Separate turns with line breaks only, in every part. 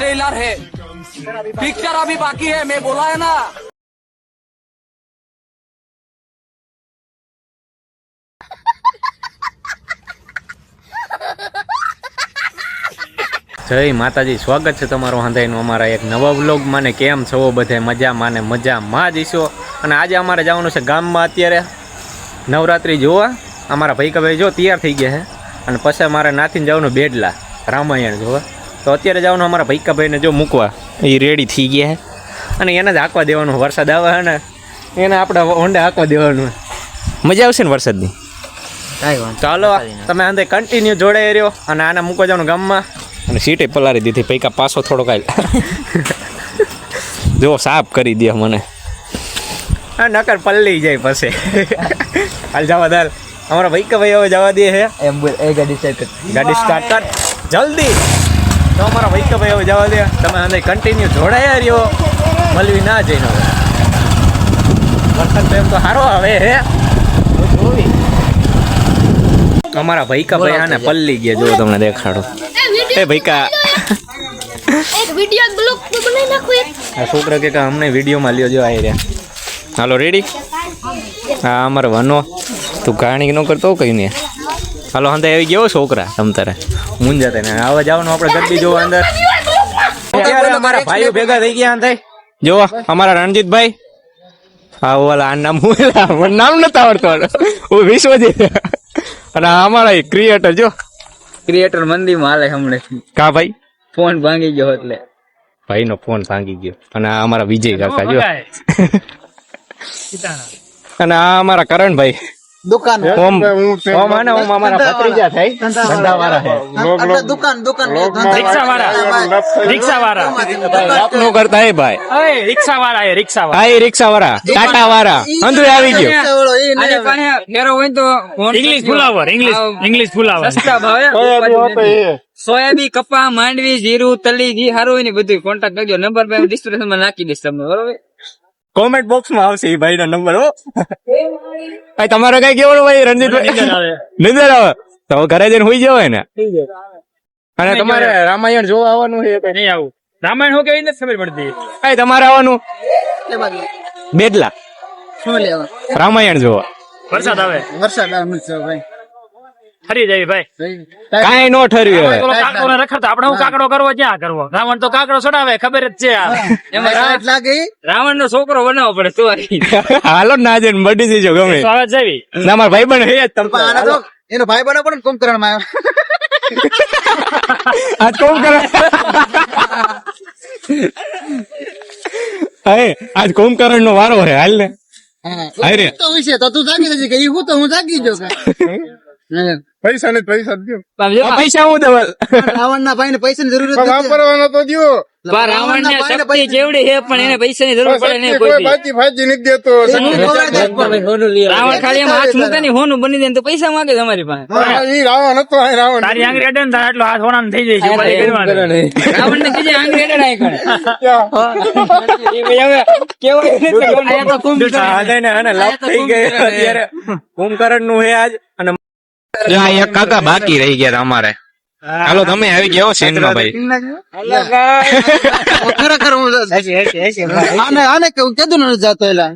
Trailer है, picture अभी बाकी है, मैं बोला है ना।
જય માતાજી, સ્વાગત છે તમારું હંધાઈનું અમારા એક નવા વ્લોગમાં. ને કેમ છો બધે? મજામાં ને મજામાં જ છો. અને આજે અમારે જવાનું છે ગામમાં અત્યારે નવરાત્રિ જોવા. અમારા ભાઈ જો તૈયાર થઈ ગયા છે અને પછી મારે નાથીને જવાનું બેડલા રામાયણ જોવા. તો અત્યારે જવાનું અમારા ભાઈને જો મૂકવા, એ રેડી થઈ ગયા છે અને એને જ હાંકવા દેવાનું. વરસાદ આવે છે ને એને આપણે હોંડા હાંકવા દેવાનું. મજા આવશે ને વરસાદની? ચાલો તમે અંદર કન્ટિન્યુ જોડાઈ રહ્યો અને આને મૂકવા જવાનું ગામમાં. અને સીટે પલારી દીધી, પૈકા પાછો થોડો કાઢ જો સાફ કરી દે મને. હા નકર પલ્લી જાય પછી. હાલ જવા દાલ અમારા ભાઈ હવે જવા દે છે. ગાડી સ્ટાર્ટ કર જલ્દી. તો અમારા ભાઈ હવે જવા દે. તમે અંદર કન્ટિન્યુ જોડાયા રહ્યો, મળવી ના જઈને. વરસાદ તો એમ તો સારો આવે હે. અમારા ભાઈ આને પલ્લી ગયા જો તમને દેખાડો. એ ભાઈકા
એક વિડિયો બ્લોગ બનાવી નાખો.
આ છોકરા કે અમને વિડીયોમાં લ્યો જો આવી રહ્યા. હાલો રેડી? હા અમારે વાનો તું કહાણી ન કરતો કઈ ને. હાલો હંધાઈ આવી ગયો છોકરા તમ તારે મુંજાતા ને આવા જવાનું આપણે ગરબી જોવા અંદર. અત્યારે અમારા ભાઈઓ ભેગા થઈ ગયા હંધાઈ જો. અમારા રણજીતભાઈ, હા ઓલા આ નામ મને નામ નથી આવડતું, વિશ્વજીત. અને અમારા ક્રિએટર જો,
ક્રિએટર મંદીમાં હાલે હમણે.
કા ભાઈ?
ફોન ભાંગી ગયો એટલે
ભાઈ નો ફોન ભાંગી ગયો. અને આ અમારા વિજય કાકા જો. અને આ અમારા કરણભાઈ
દુકાન
ઓમ આને ઓમ અમારા ભત્રીજા થાય ધંધાવાળા છે.
રિક્ષાવાળા
આપનું કરતા હે ભાઈ.
રિક્ષાવાળા
હા રિક્ષાવાળા ટાટા વાળા અંદરે આવી ગયો.
ફેરો હોય તો ઇંગ્લિશ ફુલાવર સસ્તા ભાવે. સોયાબી, કપા, માંડવી, જીરું, તલી, ઘી હારું હોય ને બધું કોન્ટેક્ટ કરજો. નંબર પર ડિસ્ક્રિપ્શન માં નાખી દઈશ તમને, બરોબર?
કોમેન્ટ બોક્સ માં આવશે એ ભાઈ નો નંબર. હો ભાઈ તમારે કઈ કેવાનું ભાઈ? રણજીતભાઈ નિંદર આવે તો ઘરે જઈને હોઈ જવાય ને. અને તમારે રામાયણ જોવા આવવાનું છે?
નહીં આવું. રામાયણ હું કેવી નથી ખબર પડતી.
ભાઈ તમારે આવવાનું બેડલા
શું લેવા?
રામાયણ જોવા.
વરસાદ આવે
ભાઈ
ફરી જાય ભાઈ.
કાંઈ નો ઠર્યું હવે.
કાકડો ને રખડતો આપણે હું કાકડો કરવો ક્યાં કરવો? રાવણ તો કાકડો ચડાવે, ખબર જ છે. એમાં રાવણ નો છોકરો બનાવવો પડે. તું
હાલો ના જઈને મળી દેજો ગમે.
સ્વાગત જાવી
ના મારા ભાઈ બન હે જ તમ.
એનો ભાઈ બનો પણ કુંભકરણ માં
આજ કુંભકરણ આજ કુંભકરણ નો વારો હે. હાલ ને
તો વિશે તો તું જાગી જજે કે હું તો હું જાગી જો.
પૈસા ને પૈસા દો.
પૈસા હું દેવલ
રાવણ ના ભાઈ ને પૈસા ની જરૂરત
વાપરવાનો તો દો.
રાવણ ને શક્તિ જેવડી છે પણ એને પૈસા ની જરૂર પડે નહીં. કોઈ
ભાજી ભાજી નથી દેતો.
રાવણ ખાલી એમ હાથ મૂકે ને હોનું બની દે તો પૈસા માંગે તમારી પાસે.
ઈ રાવણ હતો. રાવણ
તારી આંગળી અડે ને એટલો હાથ હોના થઈ જાય છે. રાવણ ને કીધે આંગળી અડે નાય કરે.
કુંભકરણ નું હે આજ. અને એક કાકા બાકી રહી ગયા અમારે. હાલો તમે આવી ગયા સીન માં ભાઈ.
ખરેખર આને કીધું ન જાતો એલા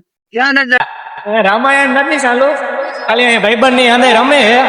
રામાયણ નથી ચાલુ, ખાલી ભાઈબંધ ની અંદર રમે છે.